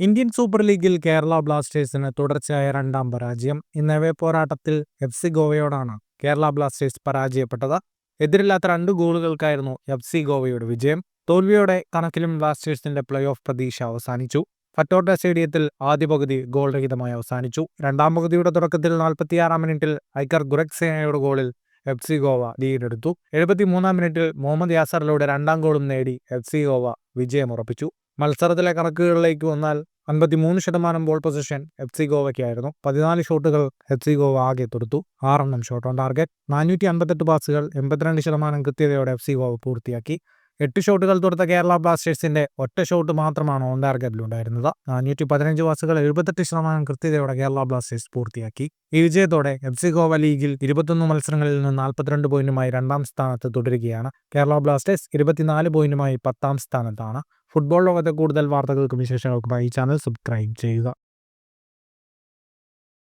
Indian super ലീഗിൽ കേരള ബ്ലാസ്റ്റേഴ്സിന് തുടർച്ചയായ രണ്ടാം പരാജയം. ഇന്നവേ പോരാട്ടത്തിൽ FC ഗോവയോടാണ് കേരള ബ്ലാസ്റ്റേഴ്സ് പരാജയപ്പെട്ടത്. എതിരില്ലാത്ത 2 ഗോളുകൾക്കായിരുന്നു FC ഗോവയുടെ വിജയം. തോൽവിയോടെ കണക്കിലും ബ്ലാസ്റ്റേഴ്സിന്റെ പ്ലേ ഓഫ് പ്രതീക്ഷ അവസാനിച്ചു. ഫറ്റോർഡ സ്റ്റേഡിയത്തിൽ ആദ്യ പകുതി ഗോൾ രഹിതമായി അവസാനിച്ചു. രണ്ടാം പകുതിയുടെ തുടക്കത്തിൽ 46-ാം മിനിറ്റിൽ ഐക്കർ ഗുറക്സേനയുടെ ഗോളിൽ FC ഗോവ ലീഡെടുത്തു. 73-ാം മിനിറ്റിൽ മുഹമ്മദ് യാസറിലൂടെ രണ്ടാം ഗോളും നേടി FC ഗോവ വിജയമുറപ്പിച്ചു. മത്സരത്തിലെ കണക്കുകളിലേക്ക് വന്നാൽ 53% ball position FC ഗോവയ്ക്കായിരുന്നു. 14 ഷോട്ടുകൾ FC Goa ആകെ തൊടുത്തു. 6 ഷോട്ട് ഓൺ ടാർഗറ്റ്. 458 പാസുകൾ 82% കൃത്യതയോടെ FC ഗോവ പൂർത്തിയാക്കി. 8 ഷോട്ടുകൾ തൊടുത്ത കേരള ബ്ലാസ്റ്റേഴ്സിന്റെ ഒറ്റ ഷോട്ട് മാത്രമാണ് ഓൺ ടാർഗറ്റിലുണ്ടായിരുന്നത്. 415 പാസുകൾ 78% കൃത്യതയോടെ കേരള ബ്ലാസ്റ്റേഴ്സ് പൂർത്തിയാക്കി. ഈ വിജയത്തോടെ FC ഗോവ ലീഗിൽ 21 മത്സരങ്ങളിൽ നിന്ന് 42 പോയിന്റുമായി 2ാം സ്ഥാനത്ത് തുടരുകയാണ്. കേരള ബ്ലാസ്റ്റേഴ്സ് 24 പോയിന്റുമായി 10ാം സ്ഥാനത്താണ്. ഫുട്ബോൾ ലോകത്തെ കൂടുതൽ വാർത്തകൾക്കും വിശേഷങ്ങൾക്കുമായി ഈ ചാനൽ സബ്സ്ക്രൈബ് ചെയ്യുക.